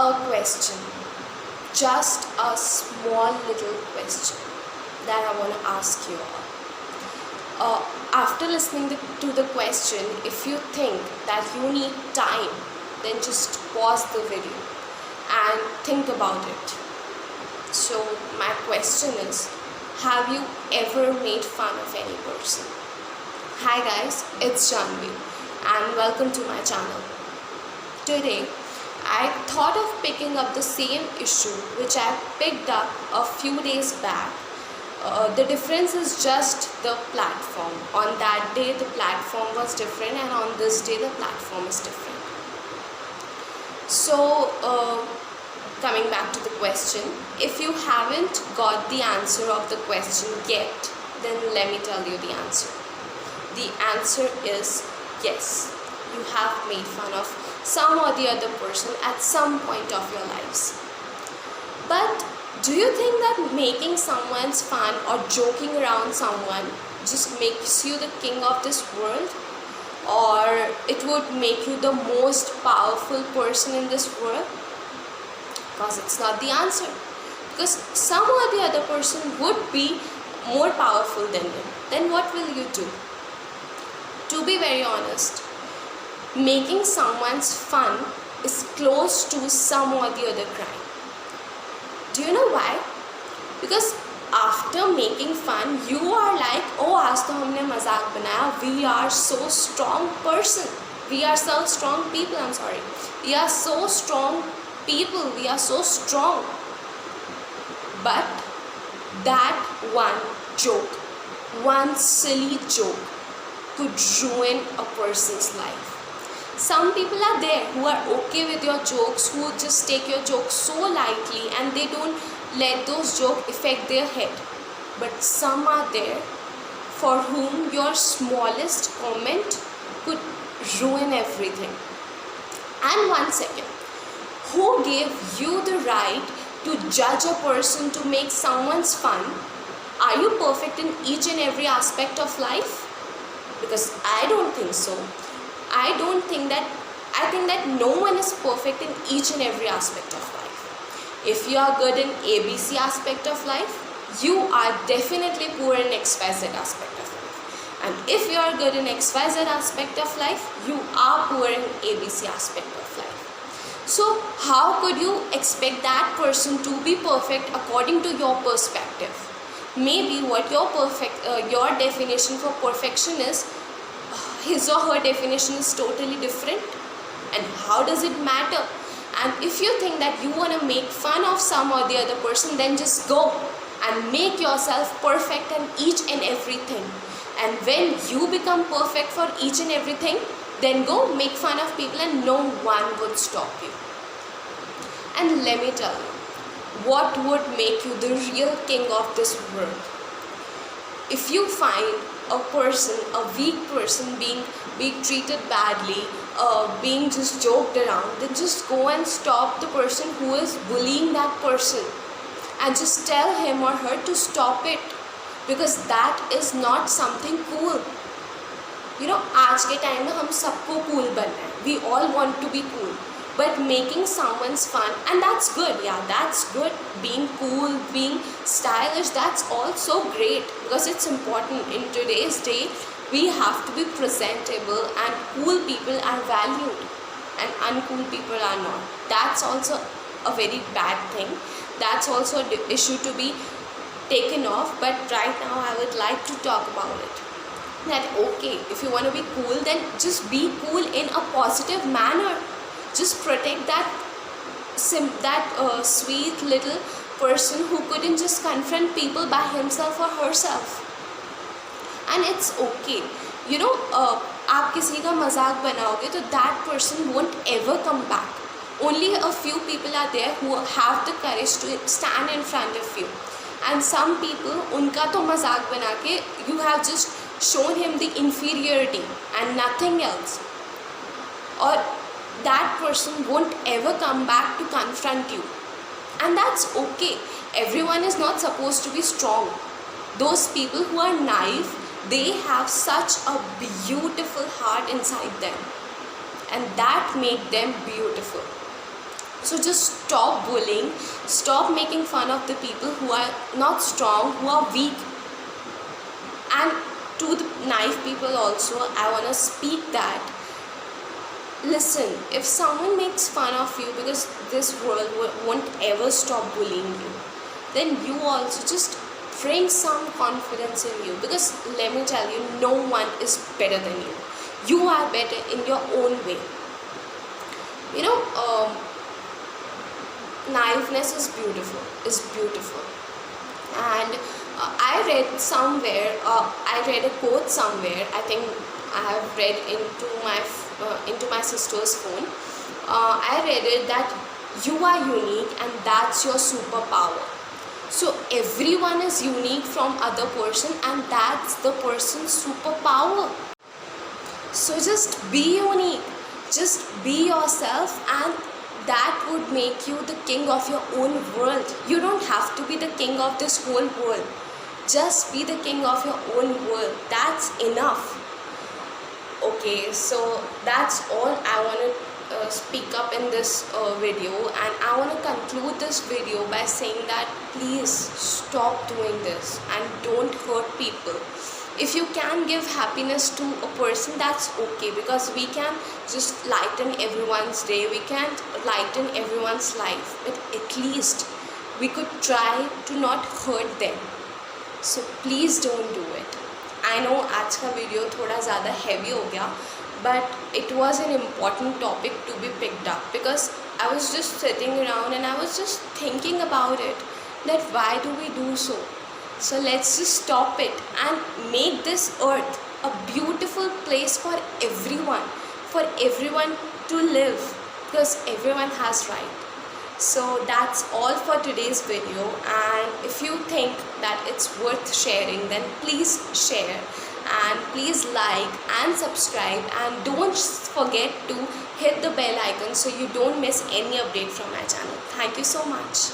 a question, just a small little question that I want to ask you all. After listening to the question, if you think that you need time, then just pause the video and think about it. So my question is, have you ever made fun of any person? Hi guys, it's Janvi and welcome to my channel. Today I thought of picking up the same issue which I picked up a few days back. The difference is just the platform. On that day the platform was different, and on this day the platform is different. So coming back to the question, if you haven't got the answer of the question yet, then let me tell you the answer. The answer is yes, you have made fun of some or the other person at some point of your lives. But do you think that making someone's fun or joking around someone just makes you the king of this world? Or it would make you the most powerful person in this world? Because it's not the answer. Because some or the other person would be more powerful than you. Then what will you do? To be very honest, making someone's fun is close to some or the other crime. Do you know why? Because after making fun, you are like, oh, आज तो हमने मजाक बनाया. We are so strong person. We are so strong people. I'm sorry. We are so strong people. We are so strong. But that one joke, one silly joke, could ruin a person's life. Some people are there who are okay with your jokes, who just take your jokes so lightly and they don't let those jokes affect their head. But some are there for whom your smallest comment could ruin everything. And one second, who gave you the right to judge a person to make someone's fun? Are you perfect in each and every aspect of life? Because I don't think so. I think that no one is perfect in each and every aspect of life. If you are good in ABC aspect of life, you are definitely poor in XYZ aspect of life. And if you are good in XYZ aspect of life, you are poor in ABC aspect of life. So how could you expect that person to be perfect according to your perspective? Maybe what your definition for perfection is, his or her definition is totally different. And how does it matter? And if you think that you want to make fun of some or the other person, then just go and make yourself perfect in each and everything. And when you become perfect for each and everything, then go make fun of people and no one would stop you. And let me tell you, what would make you the real king of this world? If you find a person, a weak person being treated badly, being just joked around, then just go and stop the person who is bullying that person and just tell him or her to stop it, because that is not something cool. You know, आज के time में हम सबको cool बनना है. We all want to be cool. But making someone's fun, and that's good, yeah, that's good. Being cool, being stylish, that's also great, because it's important. In today's day, we have to be presentable, and cool people are valued and uncool people are not. That's also a very bad thing. That's also an issue to be taken off. But right now I would like to talk about it. That okay, if you want to be cool, then just be cool in a positive manner. Just protect that sweet little person who couldn't just confront people by himself or herself. And it's okay. You know, आप किसी का मजाक बनाओगे तो that person won't ever come back. Only a few people are there who have the courage to stand in front of you. And some people, उनका तो मजाक बना के you have just shown him the inferiority and nothing else. Or that person won't ever come back to confront you. And that's okay. Everyone is not supposed to be strong. Those people who are naive, they have such a beautiful heart inside them, and that make them beautiful. So just stop bullying, stop making fun of the people who are not strong, who are weak. And to the naive people also, I want to speak that, listen, if someone makes fun of you, because this world won't ever stop bullying you, then you also just bring some confidence in you, because let me tell you, no one is better than you. You are better in your own way. You know, naiveness is beautiful. And I read somewhere, I read a quote somewhere, I think I have read into my sister's phone. I read it that you are unique and that's your superpower. So everyone is unique from other person, and that's the person's superpower. So just be unique, just be yourself, and that would make you the king of your own world. You don't have to be the king of this whole world. Just be the king of your own world. That's enough. Okay, so that's all I want to speak up in this video, and I want to conclude this video by saying that please stop doing this and don't hurt people. If you can give happiness to a person, that's okay, because we can just lighten everyone's day, we can't lighten everyone's life, but at least we could try to not hurt them. So please don't do it. I know आज का video थोड़ा ज़्यादा heavy हो गया, but it was an important topic to be picked up, because I was just sitting around and I was just thinking about it, that why do we do so? So let's just stop it and make this earth a beautiful place for everyone to live, because everyone has right. So that's all for today's video, and if you think that it's worth sharing, then please share, and please like and subscribe, and don't forget to hit the bell icon so you don't miss any update from my channel. Thank you so much.